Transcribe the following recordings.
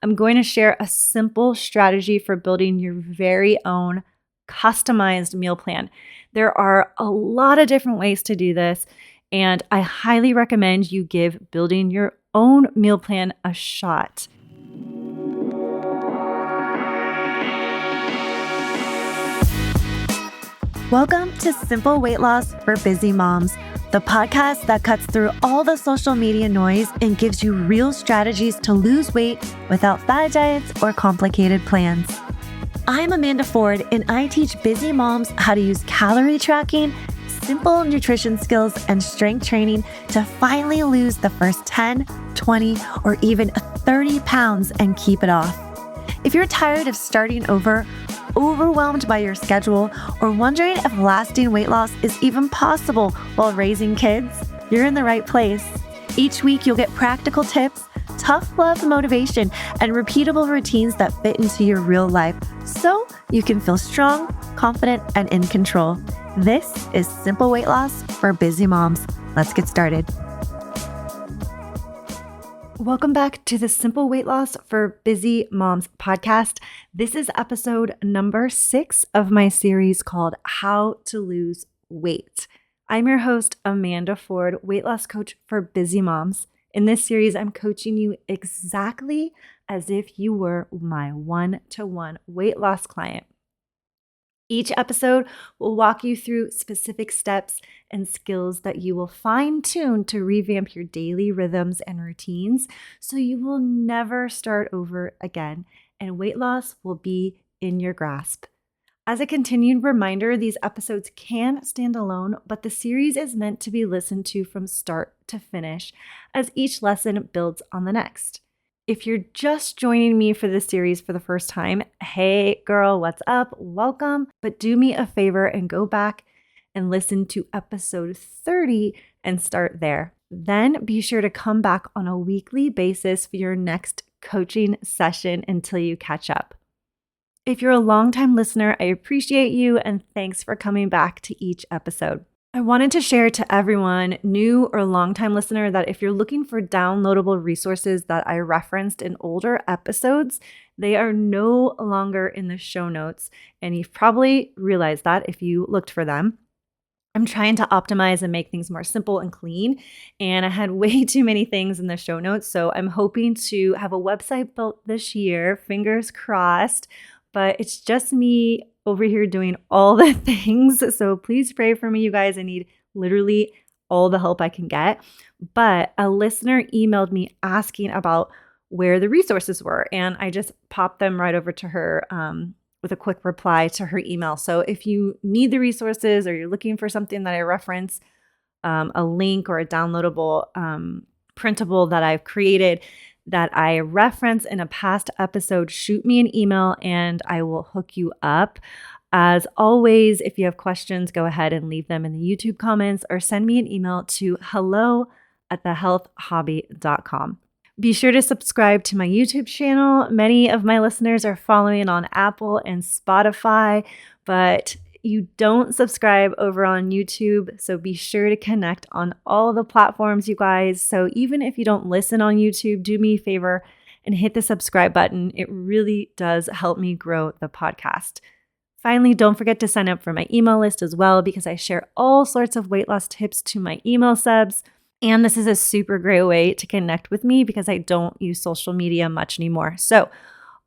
I'm going to share a simple strategy for building your very own customized meal plan. There are a lot of different ways to do this, and I highly recommend you give building your own meal plan a shot. Welcome to Simple Weight Loss for Busy Moms, the podcast that cuts through all the social media noise and gives you real strategies to lose weight without fad diets or complicated plans. I'm Amanda Ford, and I teach busy moms how to use calorie tracking, simple nutrition skills, and strength training to finally lose the first 10, 20, or even 30 pounds and keep it off. If you're tired of starting over, overwhelmed by your schedule, or wondering if lasting weight loss is even possible while raising kids, you're in the right place. Each week, you'll get practical tips, tough love motivation, and repeatable routines that fit into your real life so you can feel strong, confident, and in control. This is Simple Weight Loss for Busy Moms. Let's get started. Welcome back to the Simple Weight Loss for Busy Moms podcast. This is episode number 6 of my series called How to Lose Weight. I'm your host, Amanda Ford, weight loss coach for busy moms. In this series, I'm coaching you exactly as if you were my one-to-one weight loss client. Each episode will walk you through specific steps and skills that you will fine-tune to revamp your daily rhythms and routines so you will never start over again and weight loss will be in your grasp. As a continued reminder, these episodes can stand alone, but the series is meant to be listened to from start to finish as each lesson builds on the next. If you're just joining me for this series for the first time, hey girl, what's up? Welcome. But do me a favor and go back and listen to episode 30 and start there. Then be sure to come back on a weekly basis for your next coaching session until you catch up. If you're a longtime listener, I appreciate you and thanks for coming back to each episode. I wanted to share to everyone, new or longtime listener, that if you're looking for downloadable resources that I referenced in older episodes, they are no longer in the show notes. And you've probably realized that if you looked for them. I'm trying to optimize and make things more simple and clean. And I had way too many things in the show notes. So I'm hoping to have a website built this year, fingers crossed. But it's just me over here doing all the things. So please pray for me, you guys. I need literally all the help I can get. But a listener emailed me asking about where the resources were. And I just popped them right over to her with a quick reply to her email. So if you need the resources or you're looking for something that I reference, a link or a downloadable printable that I've created that I reference in a past episode, shoot me an email and I will hook you up. As always, if you have questions, go ahead and leave them in the YouTube comments or send me an email to hello@thehealthhobby.com. Be sure to subscribe to my YouTube channel. Many of my listeners are following on Apple and Spotify, but you don't subscribe over on YouTube, so be sure to connect on all the platforms, you guys. So even if you don't listen on YouTube, do me a favor and hit the subscribe button. It really does help me grow the podcast. Finally, don't forget to sign up for my email list as well because I share all sorts of weight loss tips to my email subs. And this is a super great way to connect with me because I don't use social media much anymore. So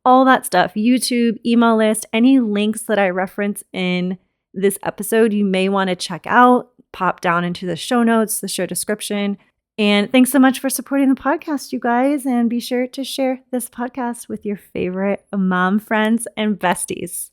all that stuff, YouTube, email list, any links that I reference in this episode you may want to check out, pop down into the show notes, the show description. And thanks so much for supporting the podcast, you guys. And be sure to share this podcast with your favorite mom friends and besties.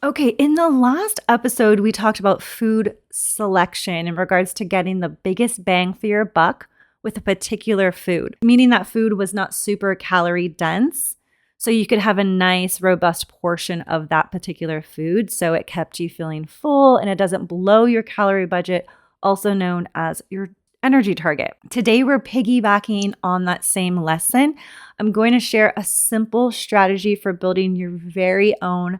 Okay, in the last episode, we talked about food selection in regards to getting the biggest bang for your buck with a particular food, meaning that food was not super calorie dense. So you could have a nice, robust portion of that particular food. So it kept you feeling full and it doesn't blow your calorie budget, also known as your energy target. Today, we're piggybacking on that same lesson. I'm going to share a simple strategy for building your very own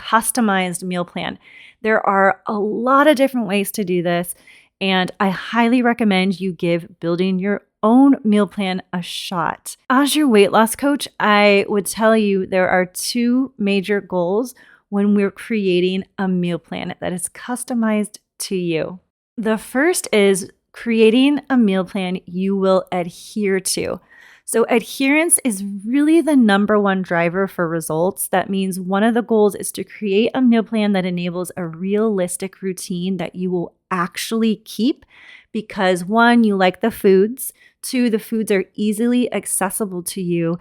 customized meal plan. There are a lot of different ways to do this, and I highly recommend you give building your own meal plan a shot. As your weight loss coach, I would tell you there are two major goals when we're creating a meal plan that is customized to you. The first is creating a meal plan you will adhere to. So, adherence is really the number one driver for results. That means one of the goals is to create a meal plan that enables a realistic routine that you will actually keep because one, you like the foods, two, the foods are easily accessible to you,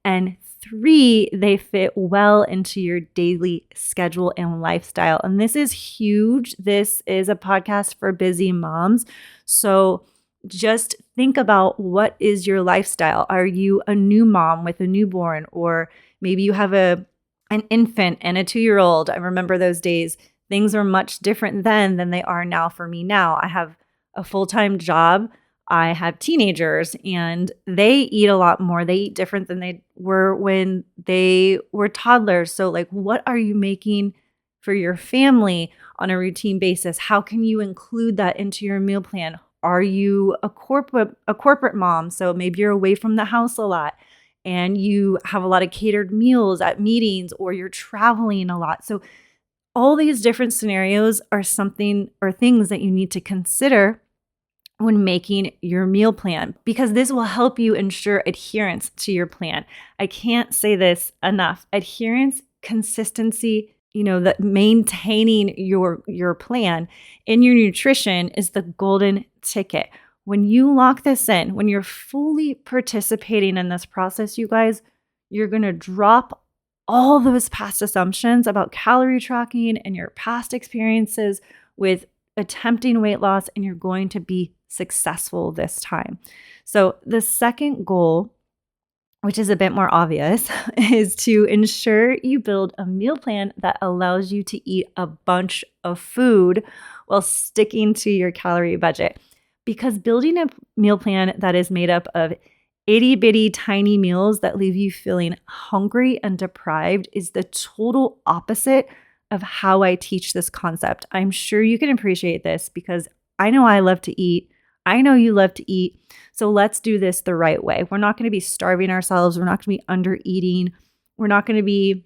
and three, they fit well into your daily schedule and lifestyle. And this is huge. This is a podcast for busy moms. So just think about what is your lifestyle. Are you a new mom with a newborn, or maybe you have an infant and a 2-year-old? I remember those days. Things were much different then than they are now for me now. I have a full-time job. I have teenagers and they eat a lot more. They eat different than they were when they were toddlers. So like, what are you making for your family on a routine basis? How can you include that into your meal plan? Are you a corporate mom? So maybe you're away from the house a lot and you have a lot of catered meals at meetings, or you're traveling a lot. So all these different scenarios are things that you need to consider when making your meal plan, because this will help you ensure adherence to your plan. I can't say this enough. Adherence, consistency, that maintaining your plan in your nutrition is the golden ticket. When you lock this in, when you're fully participating in this process, you guys, you're going to drop all those past assumptions about calorie tracking and your past experiences with attempting weight loss, and you're going to be successful this time. So the second goal, which is a bit more obvious, is to ensure you build a meal plan that allows you to eat a bunch of food while sticking to your calorie budget. Because building a meal plan that is made up of itty bitty tiny meals that leave you feeling hungry and deprived is the total opposite of how I teach this concept. I'm sure you can appreciate this because I know I love to eat. I know you love to eat. So let's do this the right way. We're not going to be starving ourselves. We're not going to be under eating. We're not going to be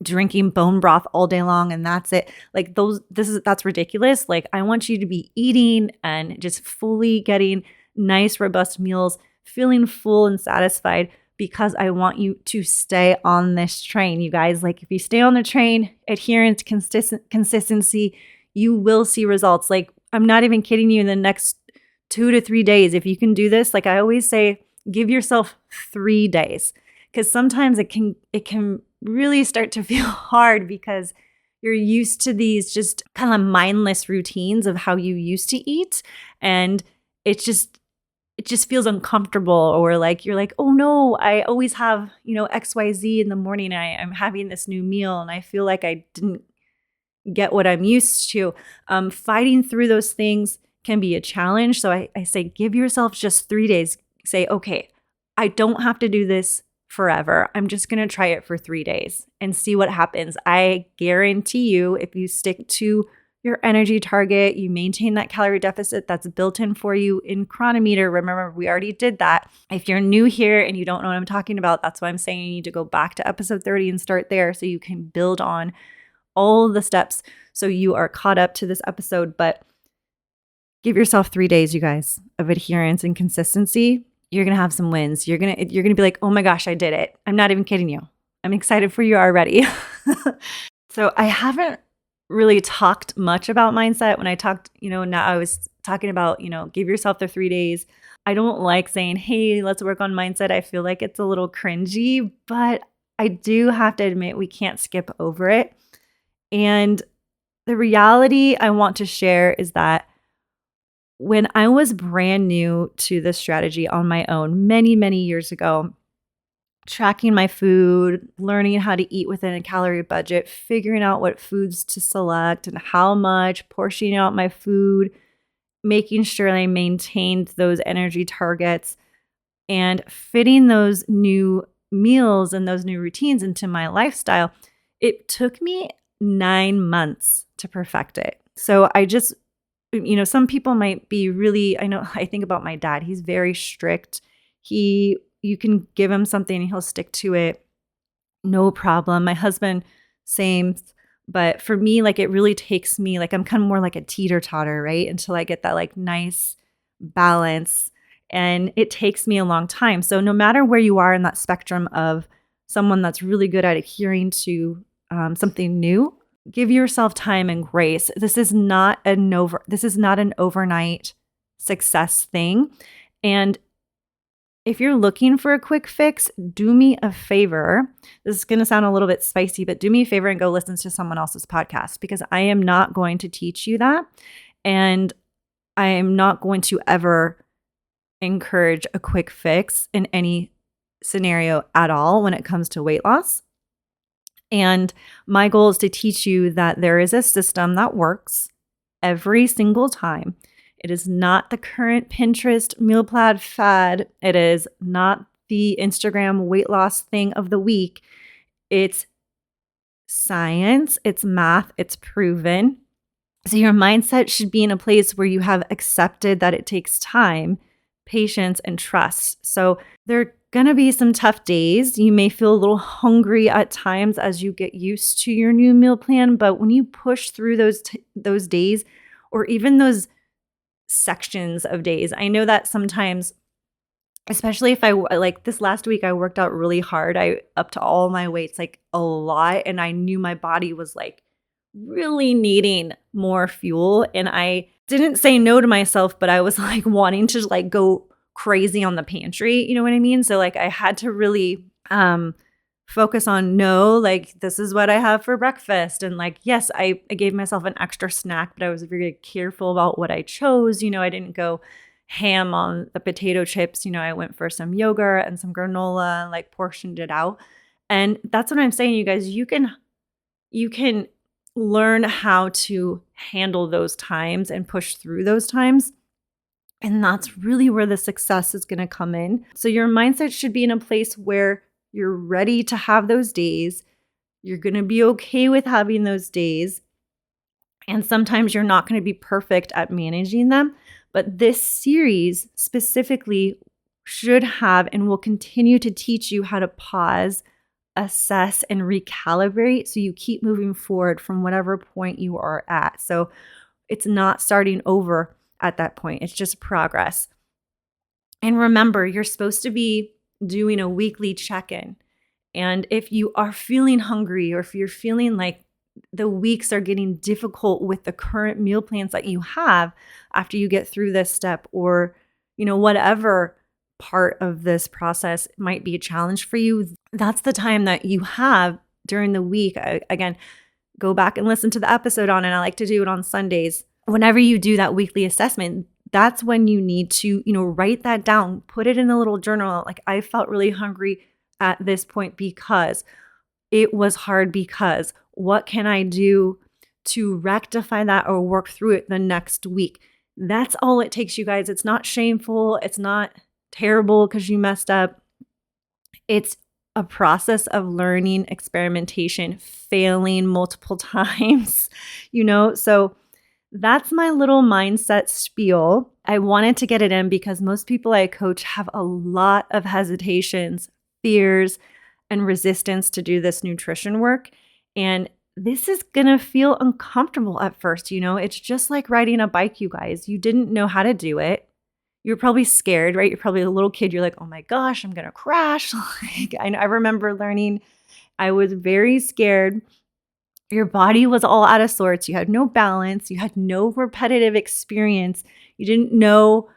drinking bone broth all day long and that's it. Like that's ridiculous. Like I want you to be eating and just fully getting nice, robust meals, feeling full and satisfied, because I want you to stay on this train, you guys. Like if you stay on the train, adherence, consistency, you will see results. Like I'm not even kidding you, in the next 2 to 3 days, if you can do this, like I always say, give yourself 3 days, because sometimes it can really start to feel hard because you're used to these just kind of mindless routines of how you used to eat, and it just feels uncomfortable, or like you're like, oh no, I always have, XYZ in the morning. I'm having this new meal and I feel like I didn't get what I'm used to. Fighting through those things can be a challenge. So I say, give yourself just 3 days. Say, okay, I don't have to do this forever. I'm just going to try it for 3 days and see what happens. I guarantee you, if you stick to your energy target, you maintain that calorie deficit that's built in for you in Chronometer. Remember, we already did that. If you're new here and you don't know what I'm talking about, that's why I'm saying you need to go back to episode 30 and start there so you can build on all the steps so you are caught up to this episode. But give yourself 3 days, you guys, of adherence and consistency. You're going to have some wins. You're going to be like, oh my gosh, I did it. I'm not even kidding you. I'm excited for you already. So I haven't really talked much about mindset. When I talked, now I was talking about, give yourself the 3 days. I don't like saying, hey, let's work on mindset. I feel like it's a little cringy, but I do have to admit we can't skip over it. And the reality I want to share is that when I was brand new to this strategy on my own many, many years ago, tracking my food, learning how to eat within a calorie budget, figuring out what foods to select and how much, portioning out my food, making sure I maintained those energy targets, and fitting those new meals and those new routines into my lifestyle, It took me 9 months to perfect it. So I just, some people might be really, I think about my dad. He's very strict. You can give him something and he'll stick to it. No problem. My husband, same. But for me, like it really takes me, like I'm kind of more like a teeter-totter, right? Until I get that like nice balance. And it takes me a long time. So no matter where you are in that spectrum of someone that's really good at adhering to something new, give yourself time and grace. This is not an overnight success thing. And if you're looking for a quick fix, do me a favor. This is going to sound a little bit spicy, but do me a favor and go listen to someone else's podcast, because I am not going to teach you that. And I am not going to ever encourage a quick fix in any scenario at all when it comes to weight loss. And my goal is to teach you that there is a system that works every single time. It is not the current Pinterest meal plan fad. It is not the Instagram weight loss thing of the week. It's science, it's math, it's proven. So your mindset should be in a place where you have accepted that it takes time, patience, and trust. So there are going to be some tough days. You may feel a little hungry at times as you get used to your new meal plan, but when you push through those days, or even those sections of days. I know that sometimes, especially if like this last week, I worked out really hard. I upped all my weights like a lot, and I knew my body was like really needing more fuel. And I didn't say no to myself, but I was like wanting to like go crazy on the pantry. You know what I mean? So like I had to really focus on no, like this is what I have for breakfast. And like, yes, I gave myself an extra snack, but I was very careful about what I chose. I didn't go ham on the potato chips. I went for some yogurt and some granola and like portioned it out. And that's what I'm saying, you guys. You can learn how to handle those times and push through those times. And that's really where the success is going to come in. So your mindset should be in a place where you're ready to have those days. You're going to be okay with having those days. And sometimes you're not going to be perfect at managing them. But this series specifically should have and will continue to teach you how to pause, assess, and recalibrate so you keep moving forward from whatever point you are at. So it's not starting over at that point. It's just progress. And remember, you're supposed to be doing a weekly check-in. And if you are feeling hungry, or if you're feeling like the weeks are getting difficult with the current meal plans that you have after you get through this step, or whatever part of this process might be a challenge for you, that's the time that you have during the week. Again, go back and listen to the episode on it. I like to do it on Sundays. Whenever you do that weekly assessment, that's when you need to, write that down, put it in a little journal. Like, I felt really hungry at this point because it was hard, because what can I do to rectify that or work through it the next week? That's all it takes, you guys. It's not shameful. It's not terrible because you messed up. It's a process of learning, experimentation, failing multiple times, so that's my little mindset spiel. I wanted to get it in because most people I coach have a lot of hesitations, fears, and resistance to do this nutrition work. And this is going to feel uncomfortable at first. It's just like riding a bike, you guys. You didn't know how to do it. You're probably scared, right? You're probably a little kid. You're like, oh my gosh, I'm going to crash. I remember learning. I was very scared. Your body was all out of sorts. You had no balance. You had no repetitive experience. You didn't know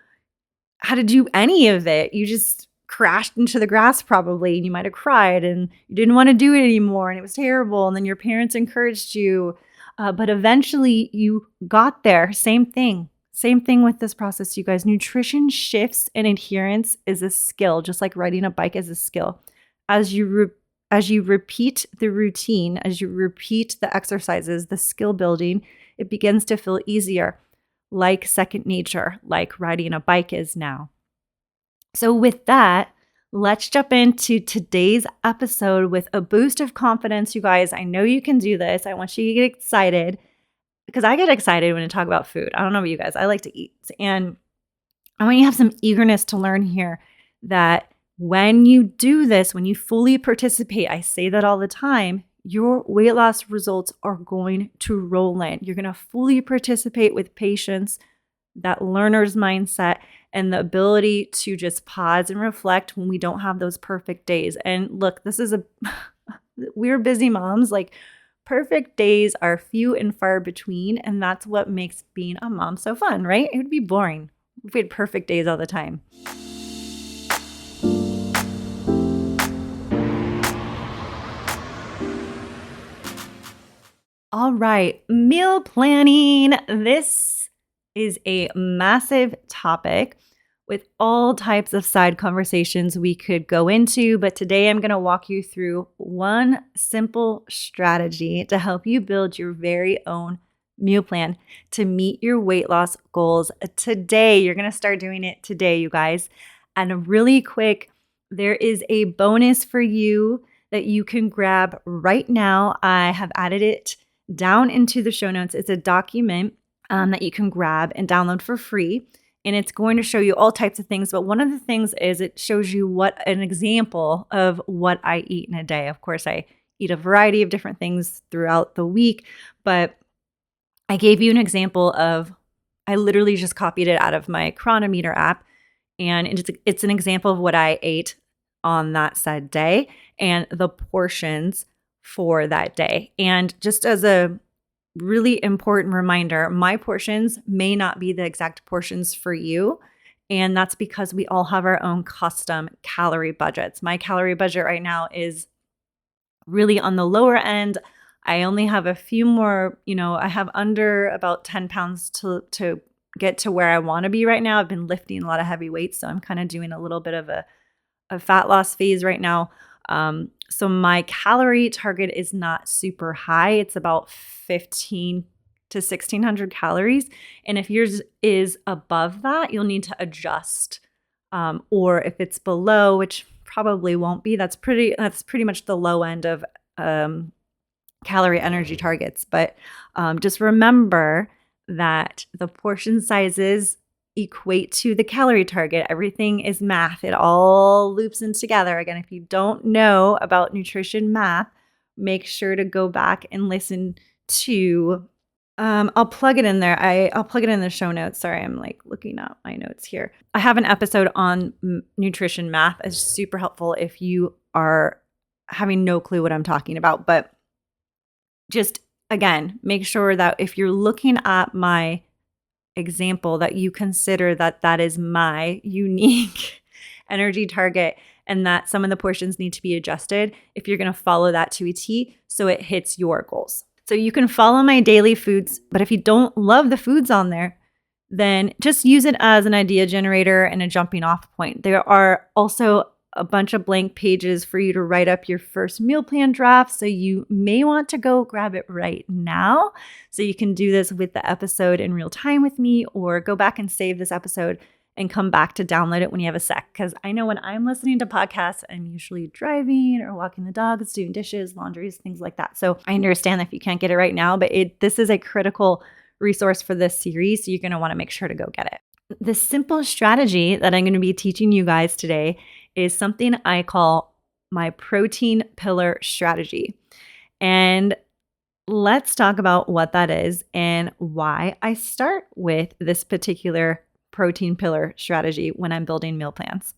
how to do any of it. You just crashed into the grass probably, and you might have cried, and you didn't want to do it anymore, and it was terrible. And then your parents encouraged you. But eventually you got there. Same thing with this process, you guys. Nutrition shifts and adherence is a skill, just like riding a bike is a skill. As you repeat the routine, as you repeat the exercises, the skill building, it begins to feel easier, like second nature, like riding a bike is now. So with that, let's jump into today's episode with a boost of confidence, you guys. I know you can do this. I want you to get excited because I get excited when I talk about food. I don't know about you guys. I like to eat. And I want you to have some eagerness to learn here that when you do this, when you fully participate, I say that all the time, your weight loss results are going to roll in. You're going to fully participate with patience, that learner's mindset, and the ability to just pause and reflect when we don't have those perfect days. And look, we're busy moms. Like, perfect days are few and far between. And that's what makes being a mom so fun, right? It would be boring if we had perfect days all the time. All right, meal planning. This is a massive topic with all types of side conversations we could go into. But today I'm going to walk you through one simple strategy to help you build your very own meal plan to meet your weight loss goals today. You're going to start doing it today, you guys. And really quick, there is a bonus for you that you can grab right now. I have added it down into the show notes. It's a document that you can grab and download for free. And it's going to show you all types of things. But one of the things is it shows you what an example of what I eat in a day. Of course, I eat a variety of different things throughout the week, but I gave you an example of, I literally just copied it out of my Chronometer app. And it's an example of what I ate on that said day and the portions for that day. And just as a really important reminder, my portions may not be the exact portions for you. And that's because we all have our own custom calorie budgets. My calorie budget right now is really on the lower end. I only have a few more, I have under about 10 pounds to get to where I want to be right now. I've been lifting a lot of heavy weights, so I'm kind of doing a little bit of a fat loss phase right now. So my calorie target is not super high. It's about 15 to 1600 calories. And if yours is above that, you'll need to adjust. Or if it's below, which probably won't be, that's pretty much the low end of calorie energy targets. But just remember that the portion sizes equate to the calorie target. Everything is math. It all loops in together. Again, if you don't know about nutrition math, make sure to go back and listen to, I'll plug it in there. I'll plug it in the show notes. Sorry, I'm like looking at my notes here. I have an episode on nutrition math. It's super helpful if you are having no clue what I'm talking about. But just, again, make sure that if you're looking at my example, that you consider that is my unique energy target and that some of the portions need to be adjusted if you're going to follow that to a T so it hits your goals. So you can follow my daily foods, but if you don't love the foods on there, then just use it as an idea generator and a jumping off point. There are also a bunch of blank pages for you to write up your first meal plan draft. So you may want to go grab it right now. So you can do this with the episode in real time with me, or go back and save this episode and come back to download it when you have a sec. Because I know when I'm listening to podcasts, I'm usually driving or walking the dogs, doing dishes, laundries, things like that. So I understand if you can't get it right now, but this is a critical resource for this series. So you're going to want to make sure to go get it. The simple strategy that I'm going to be teaching you guys today is something I call my protein pillar strategy. And let's talk about what that is and why I start with this particular protein pillar strategy when I'm building meal plans.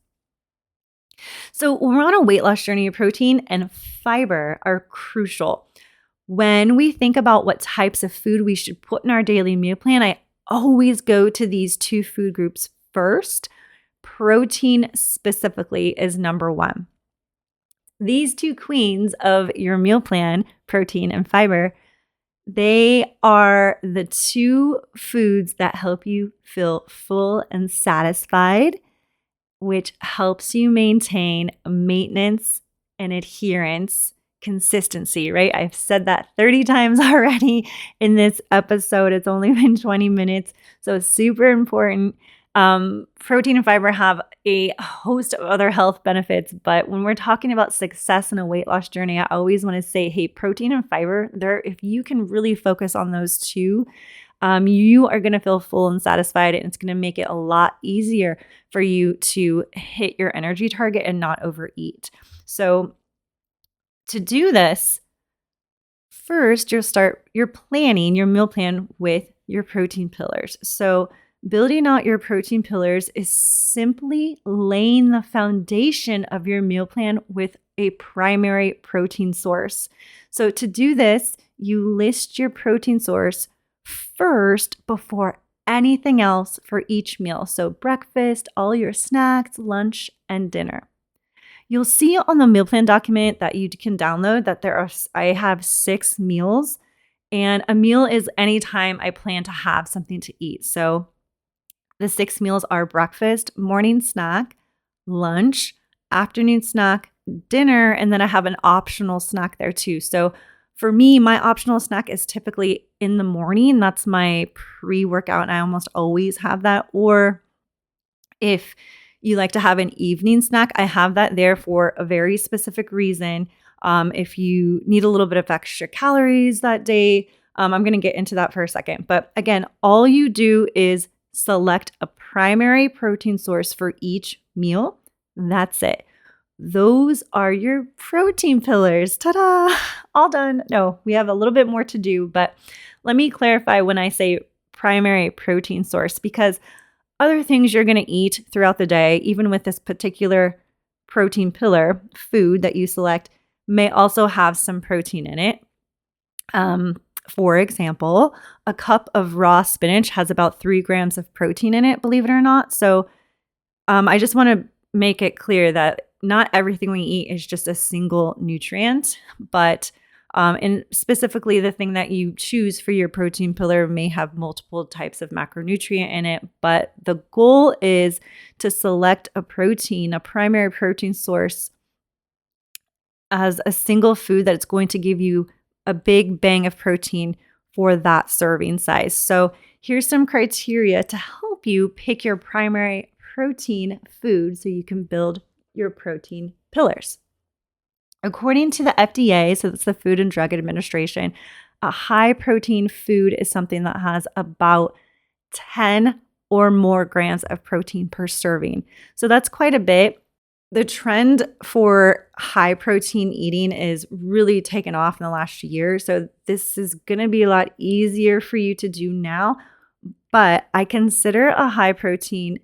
So when we're on a weight loss journey, protein and fiber are crucial. When we think about what types of food we should put in our daily meal plan, I always go to these two food groups first. Protein specifically is number one. These two queens of your meal plan, protein and fiber, they are the two foods that help you feel full and satisfied, which helps you maintain maintenance and adherence, consistency, right? I've said that 30 times already in this episode. It's only been 20 minutes. So it's super important Protein and fiber have a host of other health benefits, but when we're talking about success in a weight loss journey, I always want to say, hey, protein and fiber, if you can really focus on those two, you are going to feel full and satisfied, and it's going to make it a lot easier for you to hit your energy target and not overeat. So to do this, first, you'll start your meal plan with your protein pillars. So building out your protein pillars is simply laying the foundation of your meal plan with a primary protein source. So to do this, you list your protein source first before anything else for each meal. So breakfast, all your snacks, lunch, and dinner. You'll see on the meal plan document that you can download that I have 6 meals, and a meal is any time I plan to have something to eat. So the 6 meals are breakfast, morning snack, lunch, afternoon snack, dinner, and then I have an optional snack there too. So for me, my optional snack is typically in the morning. That's my pre-workout, and I almost always have that. Or if you like to have an evening snack, I have that there for a very specific reason. If you need a little bit of extra calories that day, I'm going to get into that for a second. But again, all you do is select a primary protein source for each meal. That's it. Those are your protein pillars. Ta-da! All done. No, we have a little bit more to do, but let me clarify when I say primary protein source, because other things you're going to eat throughout the day, even with this particular protein pillar food that you select, may also have some protein in it. For example, a cup of raw spinach has about 3 grams of protein in it, believe it or not. So I just want to make it clear that not everything we eat is just a single nutrient, but and specifically the thing that you choose for your protein pillar may have multiple types of macronutrient in it. But the goal is to select a primary protein source as a single food that's going to give you a big bang of protein for that serving size. So here's some criteria to help you pick your primary protein food so you can build your protein pillars. According to the FDA, so that's the Food and Drug Administration, a high protein food is something that has about 10 or more grams of protein per serving. So that's quite a bit. The trend for high protein eating is really taken off in the last year. So this is going to be a lot easier for you to do now. But I consider a high protein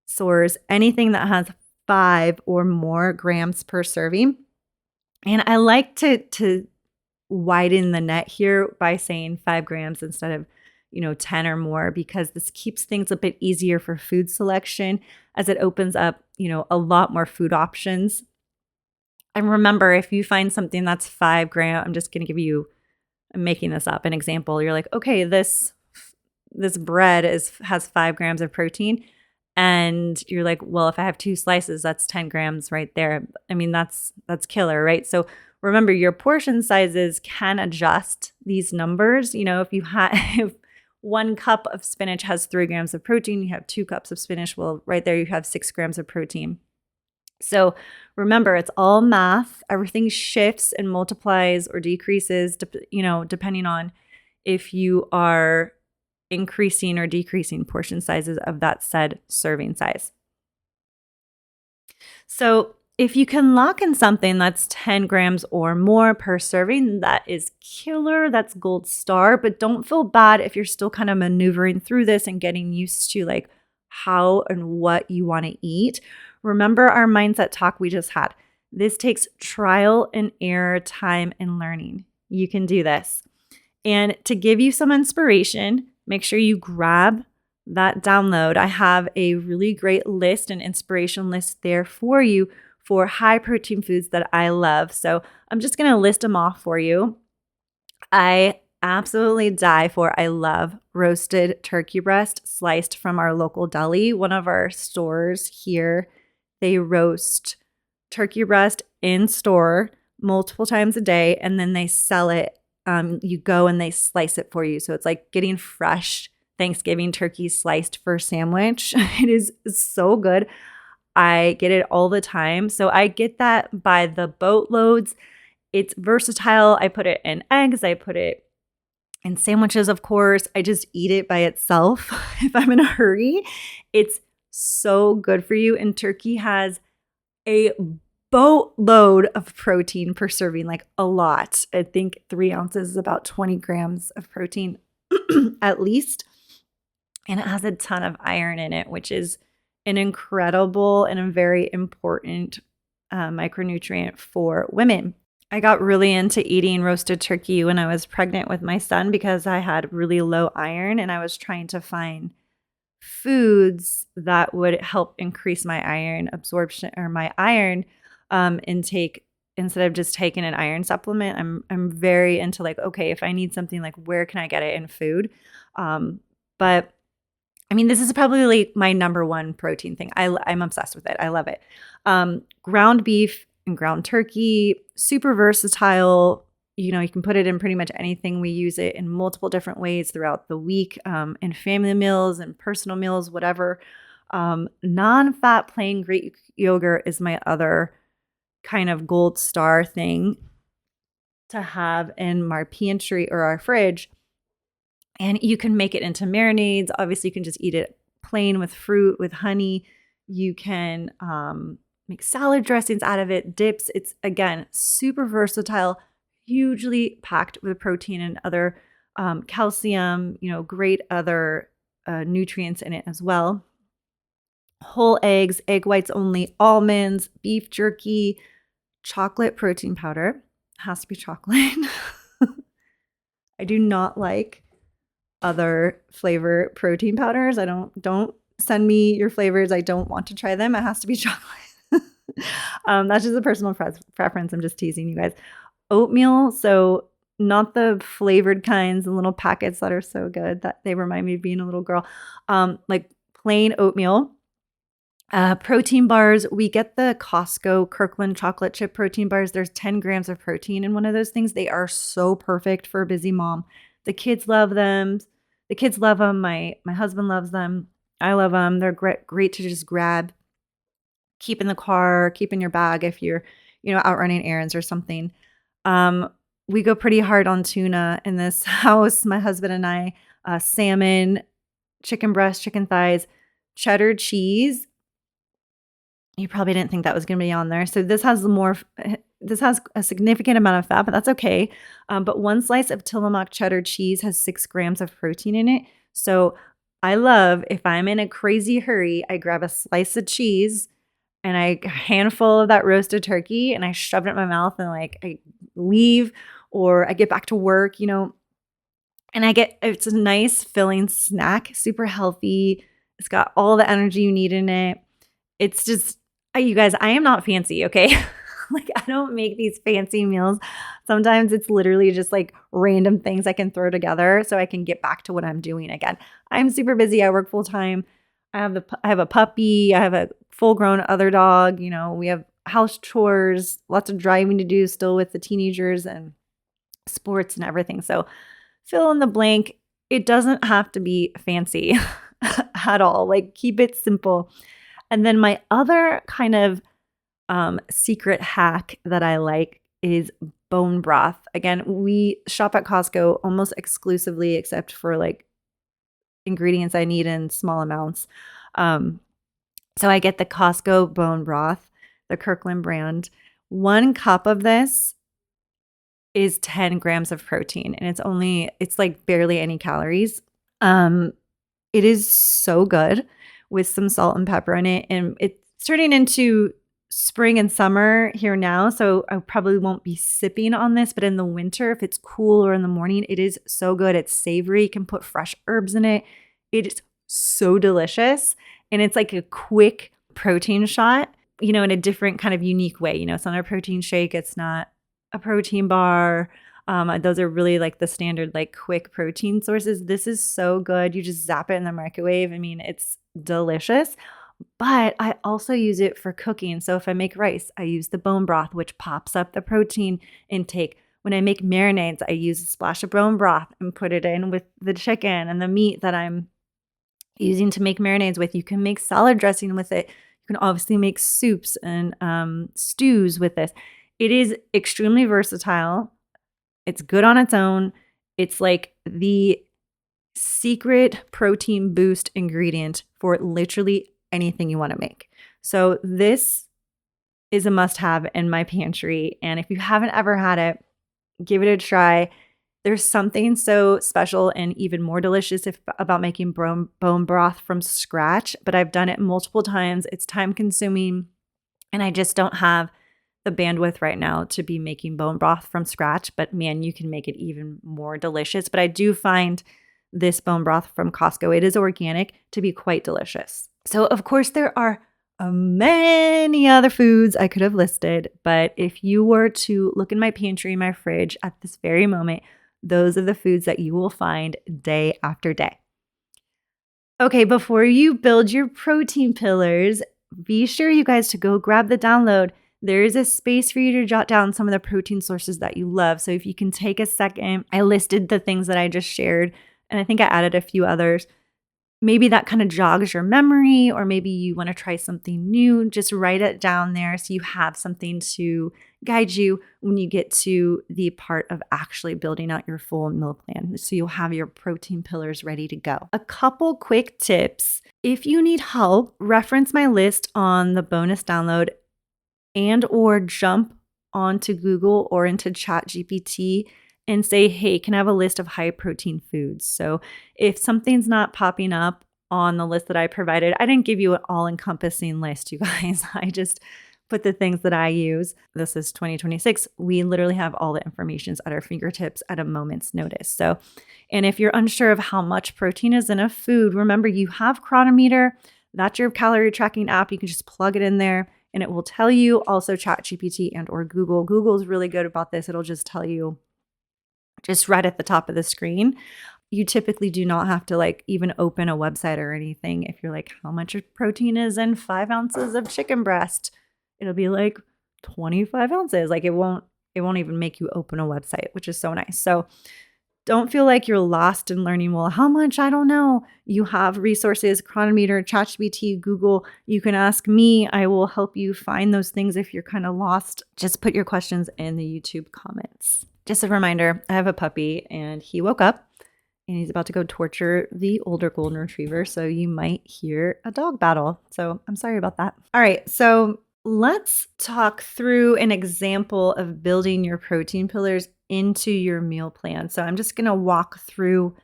source anything that has 5 or more grams per serving. And I like to widen the net here by saying 5 grams instead of 10 or more, because this keeps things a bit easier for food selection as it opens up a lot more food options. And remember, if you find something that's 5 grams, I'm making this up, an example. You're like, okay, this bread has 5 grams of protein. And you're like, well, if I have 2 slices, that's 10 grams right there. I mean, that's killer, right? So remember, your portion sizes can adjust these numbers. If 1 cup of spinach has 3 grams of protein, you have 2 cups of spinach. Well, right there, you have 6 grams of protein. So remember, it's all math. Everything shifts and multiplies or decreases, depending on if you are increasing or decreasing portion sizes of that said serving size. So if you can lock in something that's 10 grams or more per serving, that is killer. That's gold star. But don't feel bad if you're still kind of maneuvering through this and getting used to like how and what you want to eat. Remember our mindset talk we just had. This takes trial and error, time, and learning. You can do this. And to give you some inspiration, make sure you grab that download. I have a really great list, an inspiration list there for you for high protein foods that I love. So I'm just going to list them off for you. I absolutely I love roasted turkey breast sliced from our local deli. One of our stores here, they roast turkey breast in store multiple times a day, and then they sell it. You go and they slice it for you. So it's like getting fresh Thanksgiving turkey sliced for sandwich. It is so good. I get it all the time. So I get that by the boatloads. It's versatile. I put it in eggs. I put it in sandwiches, of course. I just eat it by itself if I'm in a hurry. It's so good for you. And turkey has a boatload of protein per serving, like a lot. I think 3 ounces is about 20 grams of protein at least. And it has a ton of iron in it, which is an incredible and a very important micronutrient for women. I got really into eating roasted turkey when I was pregnant with my son because I had really low iron and I was trying to find foods that would help increase my iron absorption or my iron intake instead of just taking an iron supplement. I'm very into like, okay, if I need something, like where can I get it in food? But I mean, this is probably like my number one protein thing. I'm obsessed with it. I love it. Ground beef and ground turkey, super versatile. You know, you can put it in pretty much anything. We use it in multiple different ways throughout the week, in family meals and personal meals, whatever. Non-fat plain Greek yogurt is my other kind of gold star thing to have in my pantry or our fridge. And you can make it into marinades. Obviously, you can just eat it plain with fruit, with honey. You can make salad dressings out of it, dips. It's, again, super versatile, hugely packed with protein and other calcium, great other nutrients in it as well. Whole eggs, egg whites only, almonds, beef jerky, chocolate protein powder. Has to be chocolate. I do not like other flavor protein powders. I don't send me your flavors. I don't want to try them. It has to be chocolate. That's just a personal preference. I'm just teasing you guys. Oatmeal, so not the flavored kinds and little packets that are so good that they remind me of being a little girl. Like plain oatmeal. Protein bars, we get the Costco Kirkland chocolate chip protein bars. There's 10 grams of protein in one of those things. They are so perfect for a busy mom. The kids love them. The kids love them. My husband loves them. I love them. They're great to just grab, keep in the car, keep in your bag if you're, out running errands or something. We go pretty hard on tuna in this house. My husband and I, salmon, chicken breast, chicken thighs, cheddar cheese. You probably didn't think that was going to be on there. So this has a significant amount of fat, but that's okay. But one slice of Tillamook cheddar cheese has 6 grams of protein in it. So I love, if I'm in a crazy hurry, I grab a slice of cheese and a handful of that roasted turkey and I shove it in my mouth and like I leave or I get back to work, and it's a nice filling snack, super healthy. It's got all the energy you need in it. It's just, you guys, I am not fancy, okay? Like I don't make these fancy meals. Sometimes it's literally just like random things I can throw together so I can get back to what I'm doing again. I'm super busy. I work full time. I have a puppy. I have a full-grown other dog. We have house chores, lots of driving to do still with the teenagers and sports and everything. So fill in the blank. It doesn't have to be fancy at all. Like keep it simple. And then my other kind of secret hack that I like is bone broth. Again, we shop at Costco almost exclusively except for like ingredients I need in small amounts. So I get the Costco bone broth, the Kirkland brand. 1 cup of this is 10 grams of protein and it's like barely any calories. It is so good with some salt and pepper in it. And it's turning into spring and summer here now. So I probably won't be sipping on this, but in the winter, if it's cool or in the morning, it is so good. It's savory. You can put fresh herbs in it. It is so delicious. And it's like a quick protein shot, in a different kind of unique way. It's not a protein shake. It's not a protein bar. Those are really like the standard, like quick protein sources. This is so good. You just zap it in the microwave. I mean, it's delicious, but I also use it for cooking. So if I make rice, I use the bone broth, which pops up the protein intake. When I make marinades, I use a splash of bone broth and put it in with the chicken and the meat that I'm using to make marinades with. You can make salad dressing with it. You can obviously make soups and stews with this. It is extremely versatile. It's good on its own. It's like the secret protein boost ingredient for literally anything you want to make. So this is a must-have in my pantry. And if you haven't ever had it, give it a try. There's something so special and even more delicious about making bone broth from scratch, but I've done it multiple times. It's time consuming, and I just don't have the bandwidth right now to be making bone broth from scratch. But man, you can make it even more delicious. But I do find this bone broth from Costco, it is organic, to be quite delicious. So, of course, there are many other foods I could have listed, but if you were to look in my pantry, my fridge at this very moment, those are the foods that you will find day after day. Okay, before you build your protein pillars, be sure you guys to go grab the download. There is a space for you to jot down some of the protein sources that you love. So if you can take a second, I listed the things that I just shared, and I think I added a few others. Maybe that kind of jogs your memory, or maybe you want to try something new. Just write it down there so you have something to guide you when you get to the part of actually building out your full meal plan. So you'll have your protein pillars ready to go. A couple quick tips. If you need help, reference my list on the bonus download and or jump onto Google or into ChatGPT and say, hey, can I have a list of high protein foods? So if something's not popping up on the list that I provided, I didn't give you an all-encompassing list, you guys. I just put the things that I use. This is 2026. We literally have all the information at our fingertips at a moment's notice. So, and if you're unsure of how much protein is in a food, remember you have Chronometer. That's your calorie tracking app. You can just plug it in there and it will tell you. Also ChatGPT and or Google. Google's really good about this. It'll just tell you just right at the top of the screen. You typically do not have to like even open a website or anything. If you're like, how much protein is in 5 ounces of chicken breast? It'll be like 25 ounces. Like it won't even make you open a website, which is so nice. So don't feel like you're lost in learning, well, how much? I don't know. You have resources, Chronometer, ChatGPT, Google. You can ask me. I will help you find those things if you're kind of lost. Just put your questions in the YouTube comments. Just a reminder, I have a puppy and he woke up and he's about to go torture the older golden retriever. So you might hear a dog battle. So I'm sorry about that. All right. So let's talk through an example of building your protein pillars into your meal plan. So I'm just going to walk through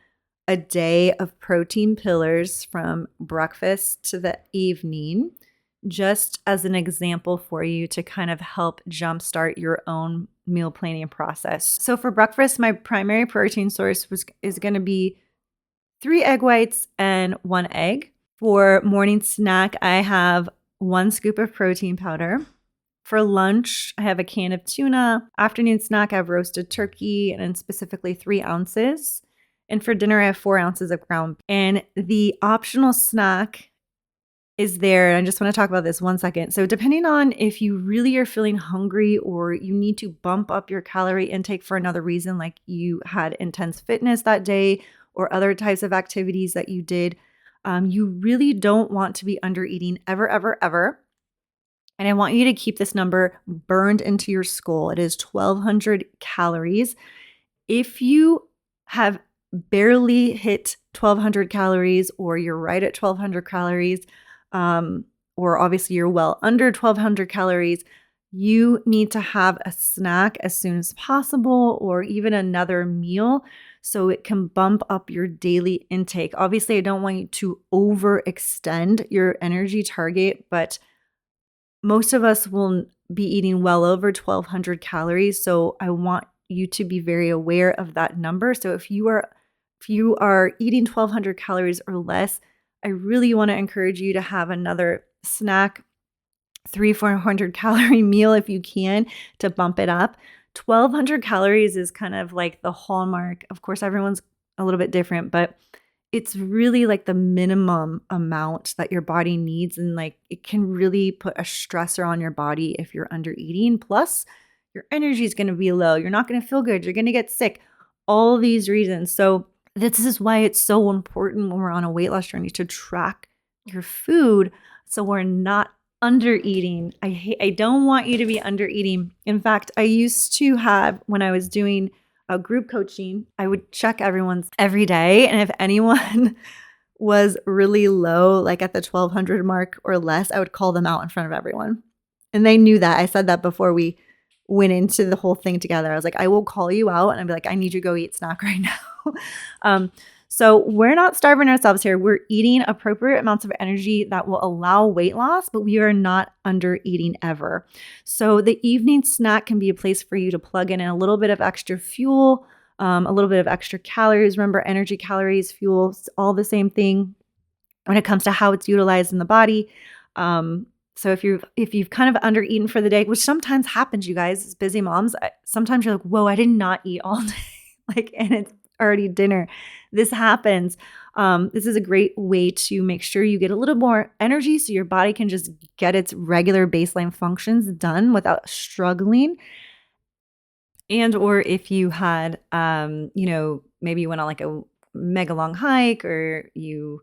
a day of protein pillars from breakfast to the evening, just as an example for you to kind of help jumpstart your own meal planning process. So for breakfast, my primary protein source is going to be 3 egg whites and 1 egg. For morning snack, I have 1 scoop of protein powder. For lunch, I have a can of tuna. Afternoon snack, I have roasted turkey and specifically 3 ounces. And for dinner, I have 4 ounces of ground. And the optional snack is there. And I just want to talk about this 1 second. So depending on if you really are feeling hungry or you need to bump up your calorie intake for another reason, like you had intense fitness that day or other types of activities that you did, you really don't want to be under eating ever, ever, ever. And I want you to keep this number burned into your skull. It is 1,200 calories. If you have barely hit 1,200 calories or you're right at 1,200 calories, or obviously you're well under 1,200 calories, you need to have a snack as soon as possible or even another meal so it can bump up your daily intake. Obviously, I don't want you to overextend your energy target, but most of us will be eating well over 1,200 calories. So I want you to be very aware of that number. So if you are eating 1,200 calories or less, I really want to encourage you to have another snack, 300-400 calorie meal if you can, to bump it up. 1,200 calories is kind of like the hallmark. Of course, everyone's a little bit different, but it's really like the minimum amount that your body needs. And like it can really put a stressor on your body if you're under eating. Plus, your energy is going to be low, you're not going to feel good, you're going to get sick. All these reasons. So this is why it's so important when we're on a weight loss journey to track your food so we're not under eating. I don't want you to be under eating. In fact, I used to have, when I was doing a group coaching, I would check everyone's every day. And if anyone was really low, like at the 1200 mark or less, I would call them out in front of everyone. And they knew that. I said that before we went into the whole thing together. I was like, I will call you out and I'd be like, I need you to go eat snack right now. So we're not starving ourselves here. We're eating appropriate amounts of energy that will allow weight loss, but we are not under eating ever. So the evening snack can be a place for you to plug in a little bit of extra fuel, a little bit of extra calories. Remember, energy, calories, fuel, it's all the same thing when it comes to how it's utilized in the body. So if you've kind of undereaten for the day, which sometimes happens, you guys, as busy moms, sometimes you're like, whoa, I did not eat all day, and it's already dinner. This happens. This is a great way to make sure you get a little more energy so your body can just get its regular baseline functions done without struggling. And or if you had, maybe you went on like a mega long hike or you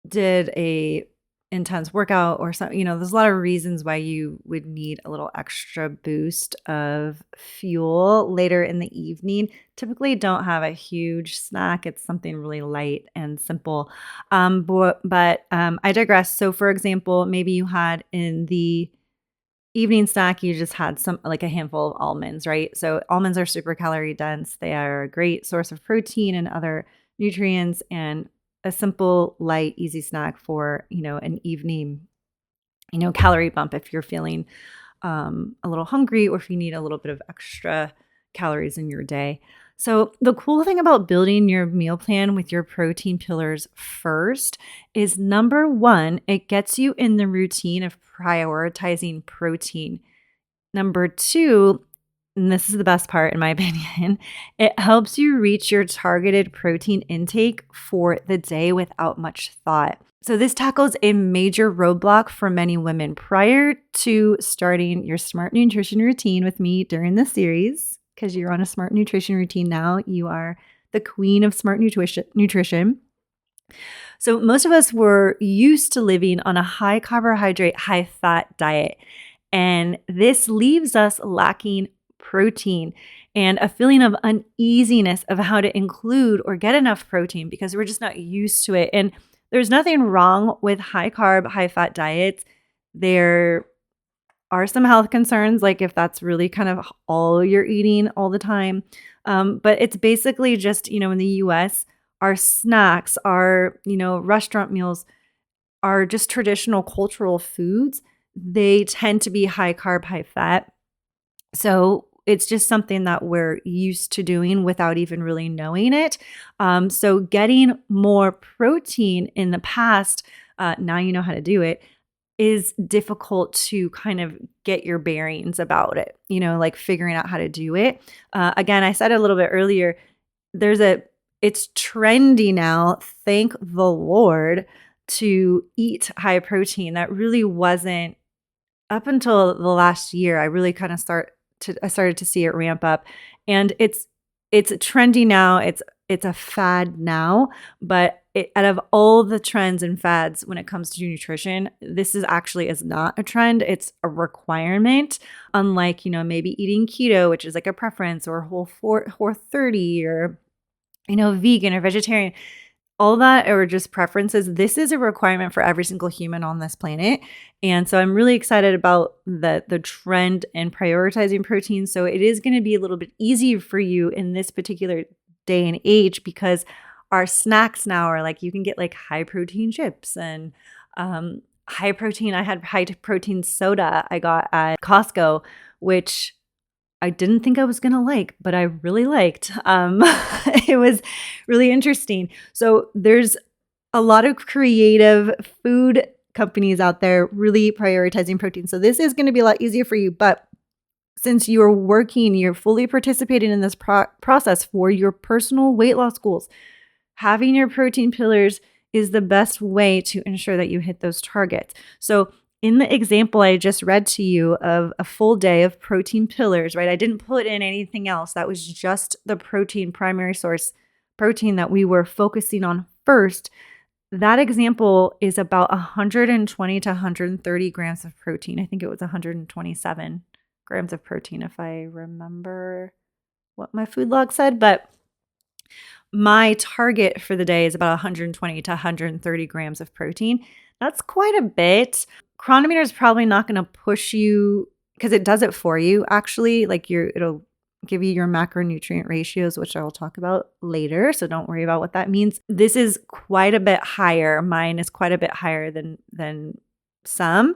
did a intense workout or something, there's a lot of reasons why you would need a little extra boost of fuel later in the evening. Typically don't have a huge snack. It's something really light and simple. But I digress. So for example, maybe you had in the evening snack, you just had like a handful of almonds, right? So almonds are super calorie dense. They are a great source of protein and other nutrients, and a simple, light, easy snack for, an evening, calorie bump if you're feeling a little hungry or if you need a little bit of extra calories in your day. So the cool thing about building your meal plan with your protein pillars first is, number one, it gets you in the routine of prioritizing protein. Number two, and this is the best part in my opinion, it helps you reach your targeted protein intake for the day without much thought. So this tackles a major roadblock for many women. Prior to starting your smart nutrition routine with me during this series, because you're on a smart nutrition routine now, you are the queen of smart nutrition. So most of us were used to living on a high carbohydrate, high fat diet. And this leaves us lacking protein and a feeling of uneasiness of how to include or get enough protein because we're just not used to it. And there's nothing wrong with high carb, high fat diets. There are some health concerns, like if that's really kind of all you're eating all the time. But it's basically just, in the US, our snacks, our, restaurant meals are just traditional cultural foods. They tend to be high carb, high fat. So it's just something that we're used to doing without even really knowing it. So getting more protein in the past, now you know how to do it, is difficult to kind of get your bearings about it, like figuring out how to do it. Again, I said a little bit earlier, it's trendy now, thank the Lord, to eat high protein. That really wasn't up until the last year. I really kind of I started to see it ramp up, and it's trendy now. It's a fad now, but out of all the trends and fads when it comes to nutrition, this is not a trend. It's a requirement. Unlike, maybe eating keto, which is like a preference, or whole 30, or, vegan or vegetarian, all that are just preferences. This is a requirement for every single human on this planet. And so I'm really excited about the trend and prioritizing protein. So it is going to be a little bit easier for you in this particular day and age, because our snacks now are like, you can get like high protein chips and high protein. I had high protein soda I got at Costco, which I didn't think I was going to like, but I really liked. It was really interesting. So there's a lot of creative food companies out there really prioritizing protein. So this is going to be a lot easier for you. But since you're fully participating in this process for your personal weight loss goals, having your protein pillars is the best way to ensure that you hit those targets. So in the example I just read to you of a full day of protein pillars, right? I didn't put in anything else. That was just the protein, primary source protein that we were focusing on first. That example is about 120 to 130 grams of protein. I think it was 127 grams of protein, if I remember what my food log said. But my target for the day is about 120 to 130 grams of protein. That's quite a bit. Chronometer is probably not going to push you because it does it for you, actually. It'll give you your macronutrient ratios, which I will talk about later. So don't worry about what that means. This is quite a bit higher. Mine is quite a bit higher than some.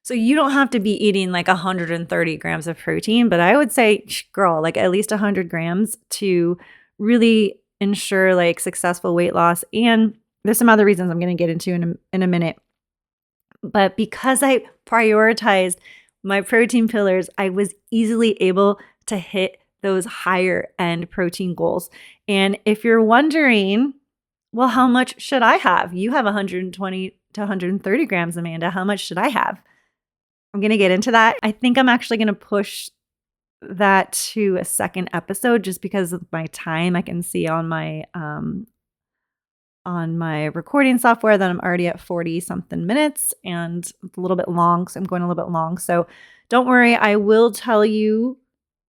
So you don't have to be eating like 130 grams of protein, but I would say, girl, like at least 100 grams to really ensure like successful weight loss. And there's some other reasons I'm going to get into in a minute. But because I prioritized my protein pillars, I was easily able to hit those higher end protein goals. And if you're wondering, well, how much should I have? You have 120 to 130 grams, Amanda. How much should I have? I'm going to get into that. I think I'm actually going to push that to a second episode just because of my time. I can see on my recording software that I'm already at 40 something minutes and it's a little bit long. So I'm going a little bit long. So don't worry. I will tell you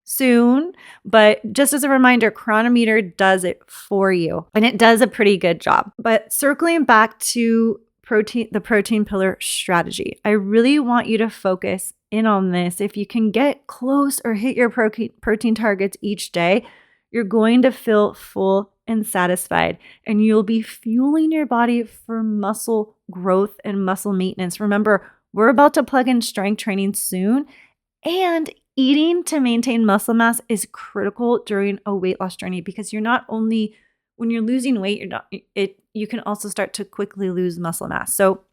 soon, but just as a reminder, Chronometer does it for you and it does a pretty good job. But circling back to the protein pillar strategy, I really want you to focus in on this. If you can get close or hit your protein targets each day, you're going to feel full and satisfied, and you'll be fueling your body for muscle growth and muscle maintenance. Remember, we're about to plug in strength training soon, and eating to maintain muscle mass is critical during a weight loss journey because you're not only when you're losing weight, you can also start to quickly lose muscle mass. So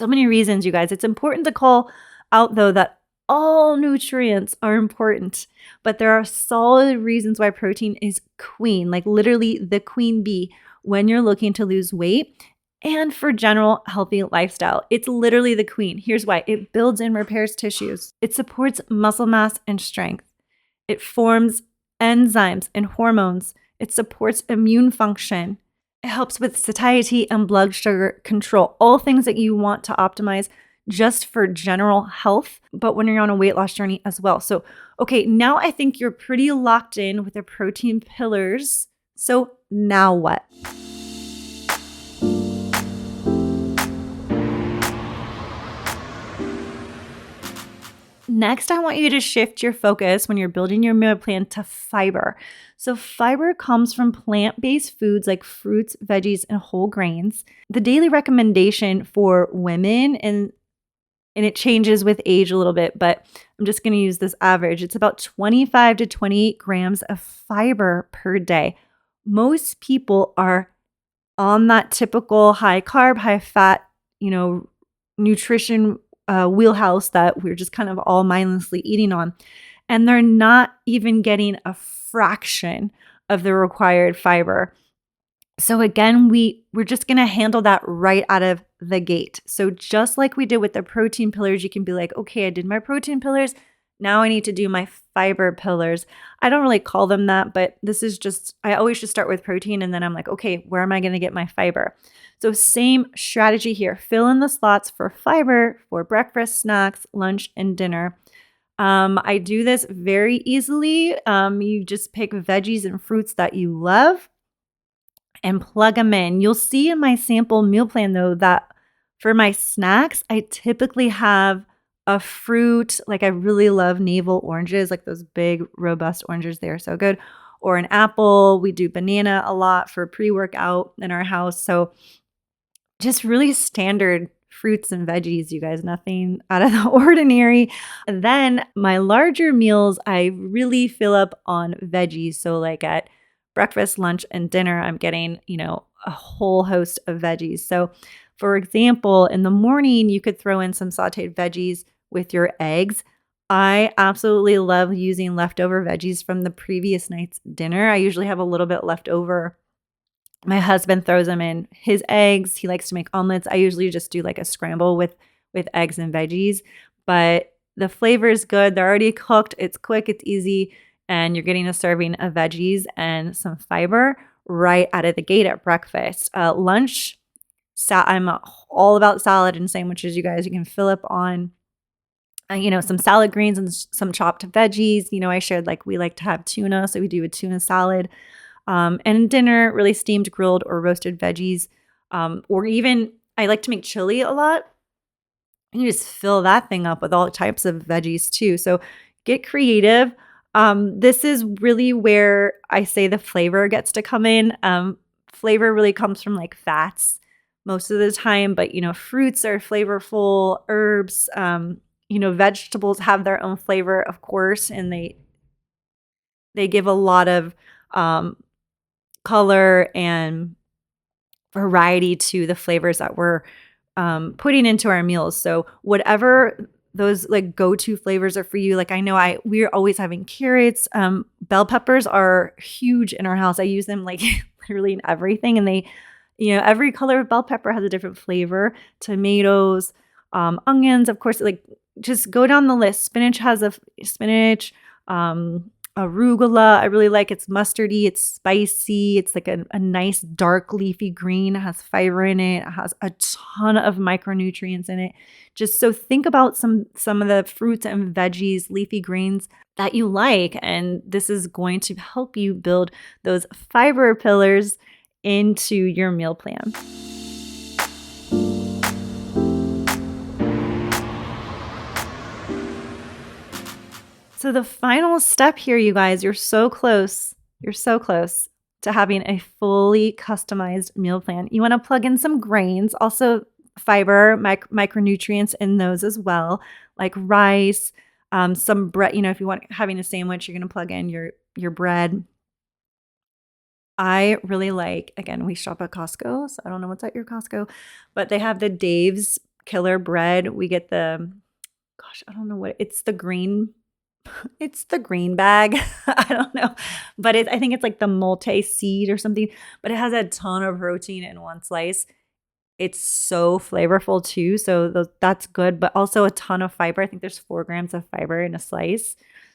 many reasons, you guys. It's important to call out though that all nutrients are important, but there are solid reasons why protein is queen, like literally the queen bee when you're looking to lose weight and for general healthy lifestyle. It's literally the queen. Here's why. It builds and repairs tissues. It supports muscle mass and strength. It forms enzymes and hormones. It supports immune function. It helps with satiety and blood sugar control, all things that you want to optimize just for general health, but when you're on a weight loss journey as well. So, okay, now I think you're pretty locked in with the protein pillars. So now what? Next, I want you to shift your focus when you're building your meal plan to fiber. So fiber comes from plant-based foods like fruits, veggies, and whole grains. The daily recommendation for women, and it changes with age a little bit, but I'm just going to use this average. It's about 25 to 28 grams of fiber per day. Most people are on that typical high carb, high fat, nutrition wheelhouse that we're just kind of all mindlessly eating on. And they're not even getting a fraction of the required fiber. So again, we're just going to handle that right out of the gate. So just like we did with the protein pillars, you can be like, okay, I did my protein pillars. Now I need to do my fiber pillars. I don't really call them that, but this is just, I always just start with protein and then I'm like, okay, where am I going to get my fiber? So same strategy here. Fill in the slots for fiber for breakfast, snacks, lunch, and dinner. I do this very easily. You just pick veggies and fruits that you love and plug them in. You'll see in my sample meal plan though that for my snacks, I typically have a fruit. Like I really love navel oranges, like those big, robust oranges. They are so good. Or an apple. We do banana a lot for pre-workout in our house. So just really standard fruits and veggies, you guys, nothing out of the ordinary. And then my larger meals, I really fill up on veggies. So like at breakfast, lunch, and dinner, I'm getting, a whole host of veggies. So for example, in the morning, you could throw in some sauteed veggies with your eggs. I absolutely love using leftover veggies from the previous night's dinner. I usually have a little bit left over. My husband throws them in his eggs. He likes to make omelets. I usually just do like a scramble with with eggs and veggies, but the flavor is good. They're already cooked. It's quick, it's easy, and you're getting a serving of veggies and some fiber right out of the gate at breakfast. Lunch, I'm all about salad and sandwiches, you guys. You can fill up on some salad greens and some chopped veggies. I shared like we like to have tuna, so we do a tuna salad. And dinner, really steamed, grilled, or roasted veggies. Or even I like to make chili a lot. And you just fill that thing up with all types of veggies too. So get creative. This is really where I say the flavor gets to come in. Flavor really comes from like fats most of the time, but fruits are flavorful, herbs, vegetables have their own flavor, of course, and they give a lot of color and variety to the flavors that we're putting into our meals. So whatever those like go-to flavors are for you, like I know we're always having carrots. Bell peppers are huge in our house. I use them like literally in everything, and they, every color of bell pepper has a different flavor. Tomatoes, onions, of course. Like just go down the list. Spinach has spinach. Arugula, I really like. It's mustardy, it's spicy, it's like a nice dark leafy green. It has fiber in it. It has a ton of micronutrients in it. Just so think about some of the fruits and veggies, leafy greens that you like, and this is going to help you build those fiber pillars into your meal plan. So the final step here, you guys, you're so close. You're so close to having a fully customized meal plan. You want to plug in some grains, also fiber, micronutrients in those as well, like rice, some bread. If you want having a sandwich, you're going to plug in your bread. I really like, again, we shop at Costco, so I don't know what's at your Costco, but they have the Dave's Killer Bread. We get I don't know it's the green. It's the green bag. I don't know. But I think it's like the multi-seed or something. But it has a ton of protein in one slice. It's so flavorful too. So that's good. But also a ton of fiber. I think there's 4 grams of fiber in a slice.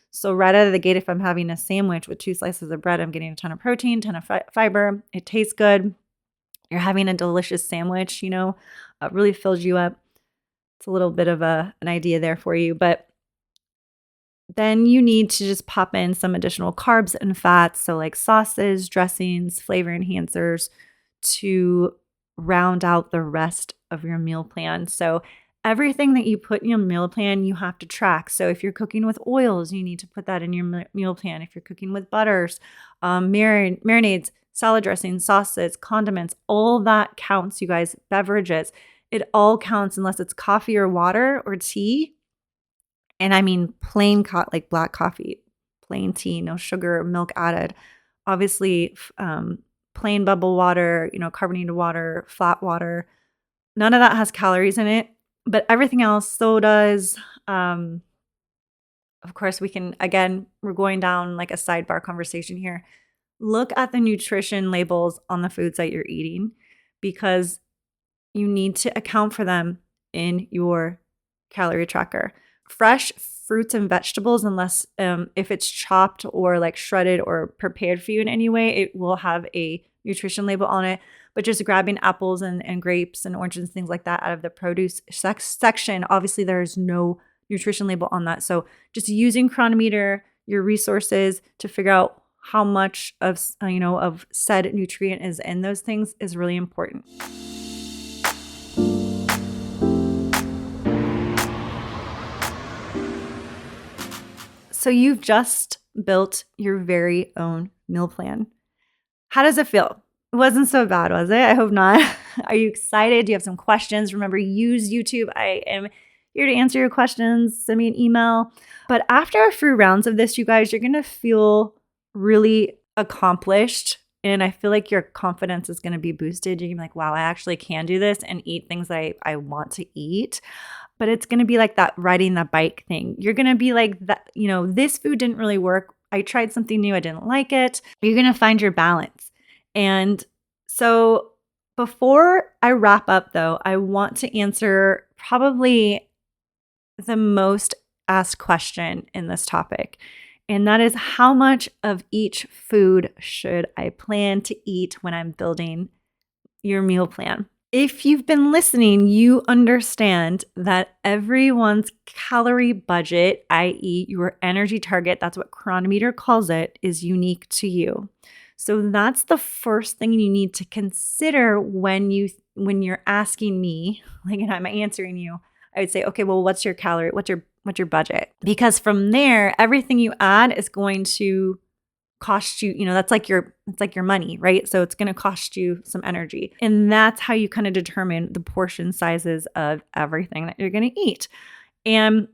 So right out of the gate, if I'm having a sandwich with 2 slices of bread, I'm getting a ton of protein, ton of fiber. It tastes good. You're having a delicious sandwich, it really fills you up. It's a little bit of an idea there for you. But then you need to just pop in some additional carbs and fats. So like sauces, dressings, flavor enhancers to round out the rest of your meal plan. So everything that you put in your meal plan, you have to track. So if you're cooking with oils, you need to put that in your meal plan. If you're cooking with butters, marinades, salad dressings, sauces, condiments, all that counts, you guys. Beverages, it all counts unless it's coffee or water or tea. And I mean plain like black coffee, plain tea, no sugar, milk added. Obviously, plain bubble water, carbonated water, flat water. None of that has calories in it, but everything else, sodas. Of course, we're going down like a sidebar conversation here. Look at the nutrition labels on the foods that you're eating because you need to account for them in your calorie tracker. Fresh fruits and vegetables, unless if it's chopped or like shredded or prepared for you in any way, it will have a nutrition label on it. But just grabbing apples and grapes and oranges and things like that out of the produce section, obviously there's no nutrition label on that. So just using Chronometer, your resources to figure out how much of said nutrient is in those things is really important. So you've just built your very own meal plan. How does it feel? It wasn't so bad, was it? I hope not. Are you excited? Do you have some questions? Remember, use YouTube. I am here to answer your questions. Send me an email. But after a few rounds of this, you guys, you're going to feel really accomplished. And I feel like your confidence is going to be boosted. You're going to be like, wow, I actually can do this and eat things I want to eat. But it's going to be like that riding the bike thing. You're going to be like that, this food didn't really work. I tried something new. I didn't like it. You're going to find your balance. And so Before I wrap up, though, I want to answer probably the most asked question in this topic. And that is, how much of each food should I plan to eat when I'm building your meal plan? If you've been listening, you understand that everyone's calorie budget, i.e., your energy target, that's what Chronometer calls it, is unique to you. So that's the first thing you need to consider when you're asking me, like, and I'm answering you. I would say, okay, well, what's your calorie? What's your budget? Because from there, everything you add is going to cost you, that's like your money, right? So it's going to cost you some energy. And that's how you kind of determine the portion sizes of everything that you're going to eat. And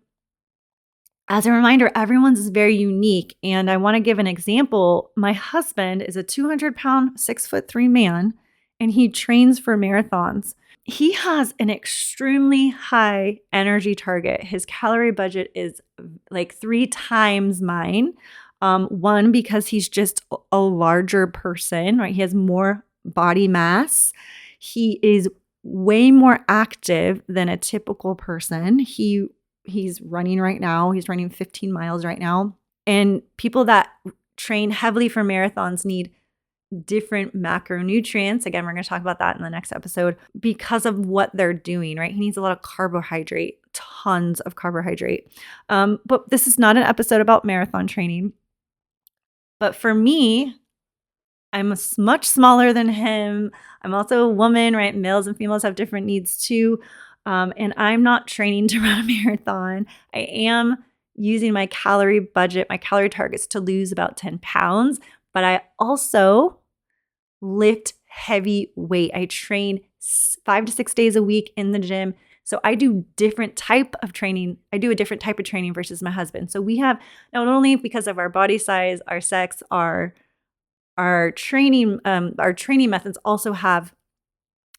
as a reminder, everyone's is very unique. And I want to give an example. My husband is a 200-pound, 6'3" man, and he trains for marathons. He has an extremely high energy target. His calorie budget is like 3 times mine. One, because he's just a larger person, right? He has more body mass. He is way more active than a typical person. He's running right now. He's running 15 miles right now. And people that train heavily for marathons need different macronutrients. Again, we're going to talk about that in the next episode because of what they're doing, right? He needs a lot of carbohydrate, tons of carbohydrate. But this is not an episode about marathon training. But for me, I'm much smaller than him. I'm also a woman, right? Males and females have different needs too. And I'm not training to run a marathon. I am using my calorie budget, my calorie targets to lose about 10 pounds. But I also lift heavy weight. I train 5 to 6 days a week in the gym. So I do different type of training. I do a different type of training versus my husband. So we have, not only because of our body size, our sex, our training methods also have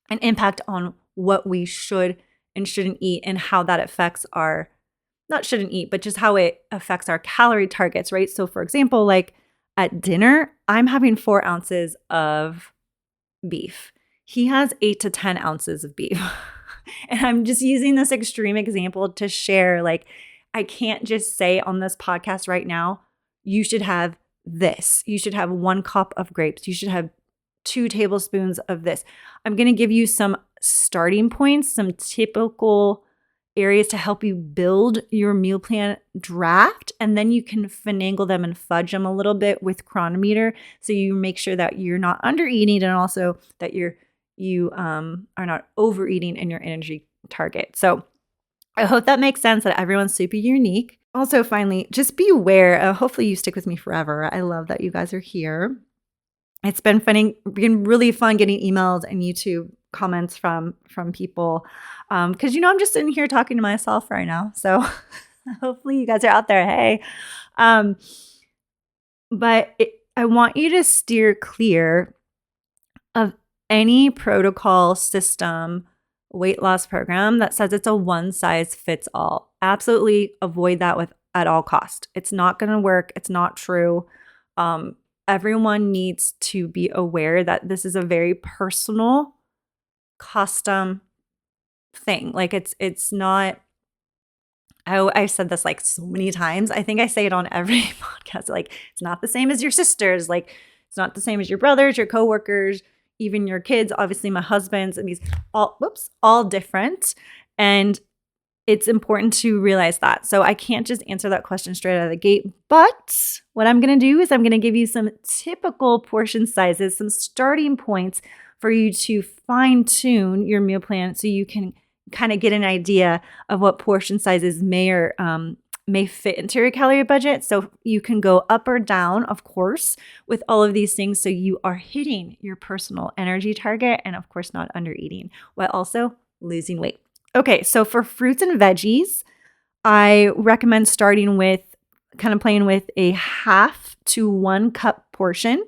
an impact on what we should and shouldn't eat and how that affects our, not shouldn't eat, but just how it affects our calorie targets, right? So for example, like at dinner, I'm having 4 ounces of beef. He has 8 to 10 ounces of beef. And I'm just using this extreme example to share, like, I can't just say on this podcast right now, you should have this. You should have 1 cup of grapes. You should have 2 tablespoons of this. I'm going to give you some starting points, some typical areas to help you build your meal plan draft, and then you can finagle them and fudge them a little bit with Chronometer, so you make sure that you're not under eating and also that you are not overeating in your energy target. So I hope that makes sense, that everyone's super unique. Also, finally, just be aware. Hopefully you stick with me forever. I love that you guys are here. It's been really fun getting emails and YouTube comments from people, because I'm just sitting here talking to myself right now. So hopefully you guys are out there. Hey, but I want you to steer clear of any protocol, system, weight loss program that says it's a one size fits all. Absolutely avoid that at all cost. It's not going to work. It's not true. Everyone needs to be aware that this is a very personal, custom thing. Like it's not, I've said this like so many times. I think I say it on every podcast. Like, it's not the same as your sisters. Like, it's not the same as your brothers, your coworkers, even your kids. Obviously, my husband's, and these all different. And it's important to realize that. So I can't just answer that question straight out of the gate. But what I'm going to do is I'm going to give you some typical portion sizes, some starting points for you to fine tune your meal plan so you can kind of get an idea of what portion sizes may fit into your calorie budget. So you can go up or down, of course, with all of these things, so you are hitting your personal energy target and, of course, not under eating while also losing weight. Okay, so for fruits and veggies, I recommend starting with kind of playing with a 1/2 to 1 cup portion.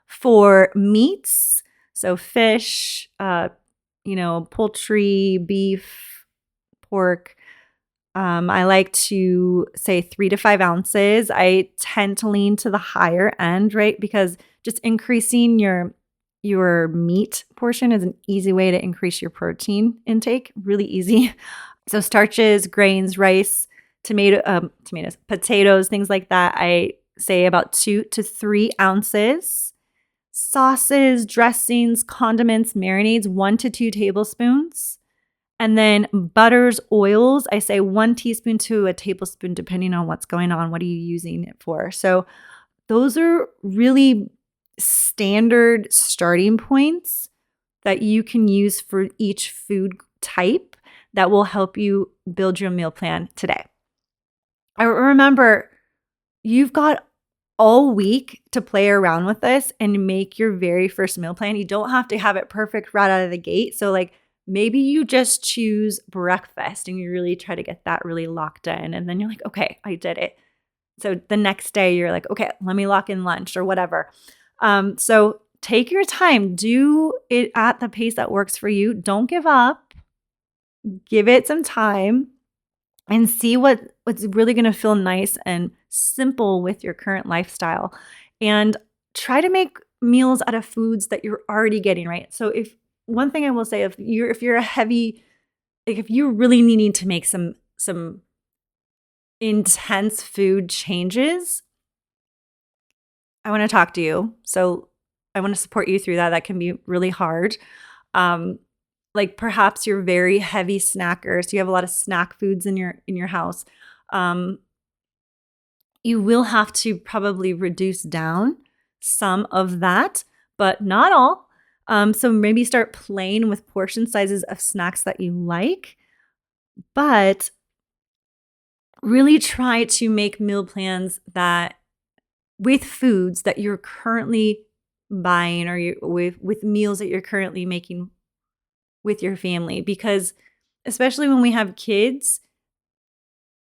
For meats, so fish, poultry, beef, pork, I like to say 3 to 5 ounces. I tend to lean to the higher end, right? Because just increasing your your meat portion is an easy way to increase your protein intake. Really easy. So starches, grains, rice, tomatoes, potatoes, things like that. I say about 2 to 3 ounces. Sauces, dressings, condiments, marinades, 1 to 2 tablespoons. And then butters, oils, I say 1 teaspoon to a tablespoon, depending on what's going on. What are you using it for? So those are really standard starting points that you can use for each food type that will help you build your meal plan today. I remember you've got all week to play around with this and make your very first meal plan. You don't have to have it perfect right out of the gate. So like maybe you just choose breakfast and you really try to get that really locked in. And then you're like, okay, I did it. So the next day you're like, okay, let me lock in lunch or whatever. So take your time, do it at the pace that works for you. Don't give up, give it some time and see what's really going to feel nice and simple with your current lifestyle. And try to make meals out of foods that you're already getting, right? So if one thing I will say, if you're a heavy, like if you're really needing to make some intense food changes, I want to talk to you. So I want to support you through that. That can be really hard. Like perhaps you're very heavy snacker, so you have a lot of snack foods in your house. You will have to probably reduce down some of that, but not all. So maybe start playing with portion sizes of snacks that you like, but really try to make meal plans that with foods that you're currently buying or with meals that you're currently making with your family, because especially when we have kids,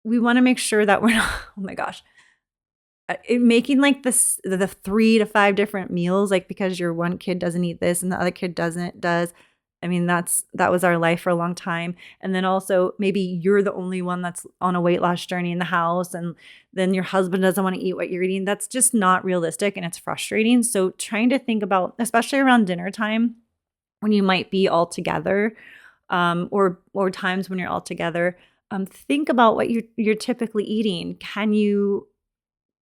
we want to make sure that we're not, oh my gosh, making like the 3 to 5 different meals, like because your one kid doesn't eat this and the other kid does. I mean, that was our life for a long time. And then also maybe you're the only one that's on a weight loss journey in the house, and then your husband doesn't want to eat what you're eating. That's just not realistic and it's frustrating. So trying to think about, especially around dinner time, when you might be all together, or times when you're all together, think about what you're typically eating. Can you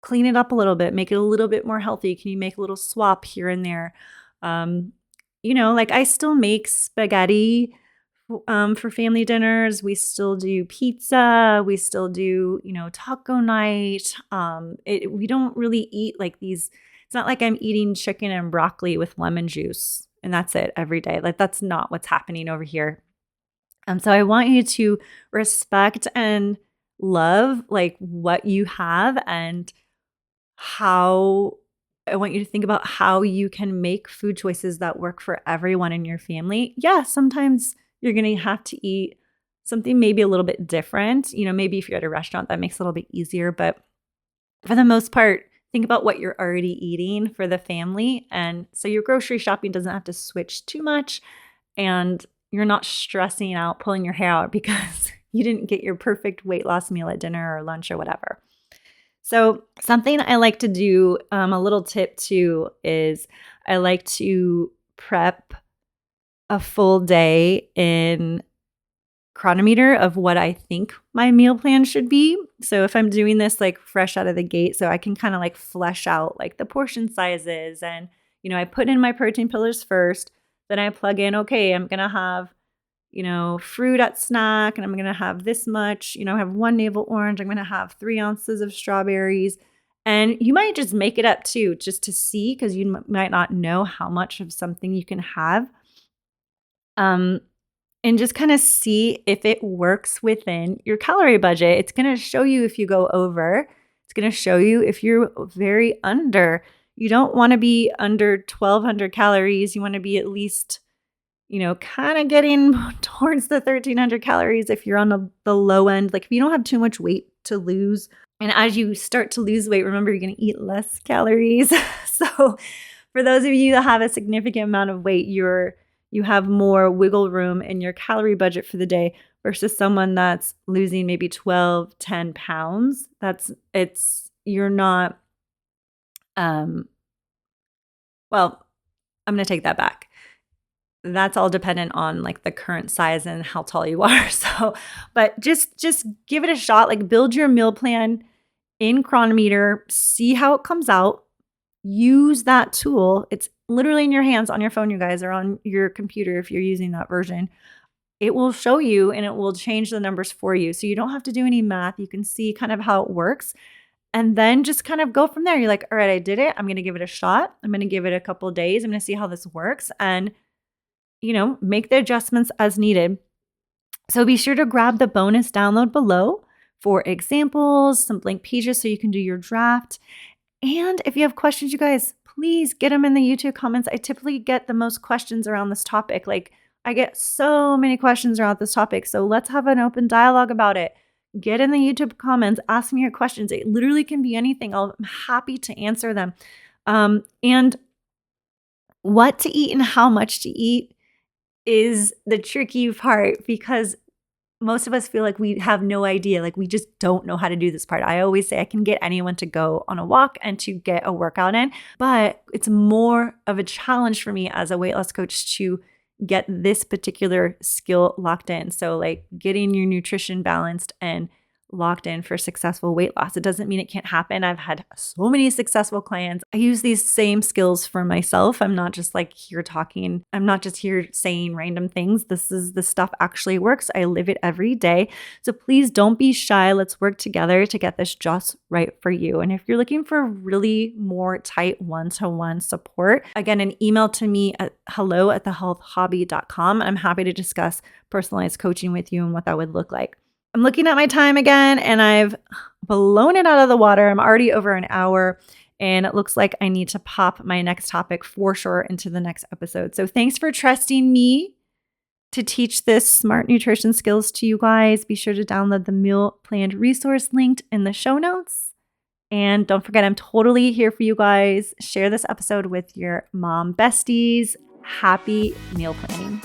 clean it up a little bit, make it a little bit more healthy? Can you make a little swap here and there? Like I still make spaghetti for family dinners. We still do pizza. We still do, taco night. We don't really eat like these. It's not like I'm eating chicken and broccoli with lemon juice and that's it every day. Like that's not what's happening over here. So I want you to respect and love like what you have, and how I want you to think about how you can make food choices that work for everyone in your family. Yeah, sometimes you're going to have to eat something maybe a little bit different. Maybe if you're at a restaurant, that makes it a little bit easier. But for the most part, think about what you're already eating for the family. And so your grocery shopping doesn't have to switch too much. And you're not stressing out, pulling your hair out because you didn't get your perfect weight loss meal at dinner or lunch or whatever. So something I like to do, a little tip too, is I like to prep a full day in Chronometer of what I think my meal plan should be. So if I'm doing this like fresh out of the gate, so I can kind of like flesh out like the portion sizes, and I put in my protein pillars first, then I plug in, okay, I'm going to have fruit at snack, and I'm going to have this much, I have 1 navel orange. I'm going to have 3 ounces of strawberries. And you might just make it up too, just to see, because you might not know how much of something you can have. And just kind of see if it works within your calorie budget. It's going to show you if you go over. It's going to show you if you're very under. You don't want to be under 1,200 calories. You want to be at least kind of getting towards the 1,300 calories if you're on the low end. Like if you don't have too much weight to lose. And as you start to lose weight, remember you're going to eat less calories. So for those of you that have a significant amount of weight, you have more wiggle room in your calorie budget for the day versus someone that's losing maybe 12, 10 pounds. You're not, well, I'm going to take that back. That's all dependent on like the current size and how tall you are. So, but just give it a shot. Like build your meal plan in Chronometer, see how it comes out. Use that tool. It's literally in your hands on your phone, you guys, or on your computer if you're using that version. It will show you and it will change the numbers for you. So you don't have to do any math. You can see kind of how it works and then just kind of go from there. You're like, all right, I did it. I'm going to give it a shot. I'm going to give it a couple of days. I'm going to see how this works and, make the adjustments as needed. So be sure to grab the bonus download below for examples, some blank pages so you can do your draft. And if you have questions, you guys, please get them in the YouTube comments. I typically get the most questions around this topic. Like I get so many questions around this topic. So let's have an open dialogue about it. Get in the YouTube comments, ask me your questions. It literally can be anything. I'm happy to answer them. And what to eat and how much to eat is the tricky part because most of us feel like we have no idea. Like we just don't know how to do this part. I always say I can get anyone to go on a walk and to get a workout in, but it's more of a challenge for me as a weight loss coach to get this particular skill locked in. So like getting your nutrition balanced and locked in for successful weight loss. It doesn't mean it can't happen. I've had so many successful clients. I use these same skills for myself. I'm not just like here talking. I'm not just here saying random things. The stuff actually works. I live it every day. So please don't be shy. Let's work together to get this just right for you. And if you're looking for really more tight one-to-one support, again, an email to me at hello@thehealthhobby.com. I'm happy to discuss personalized coaching with you and what that would look like. I'm looking at my time again and I've blown it out of the water. I'm already over an hour and it looks like I need to pop my next topic for sure into the next episode. So thanks for trusting me to teach this smart nutrition skills to you guys. Be sure to download the meal plan resource linked in the show notes. And don't forget, I'm totally here for you guys. Share this episode with your mom besties. Happy meal planning.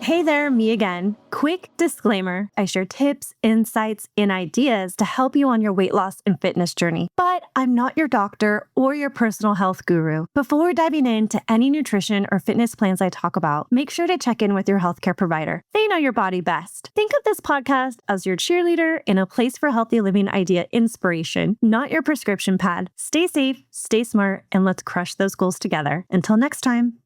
Hey there, me again. Quick disclaimer, I share tips, insights, and ideas to help you on your weight loss and fitness journey, but I'm not your doctor or your personal health guru. Before diving into any nutrition or fitness plans I talk about, make sure to check in with your healthcare provider. They know your body best. Think of this podcast as your cheerleader in a place for healthy living idea inspiration, not your prescription pad. Stay safe, stay smart, and let's crush those goals together. Until next time.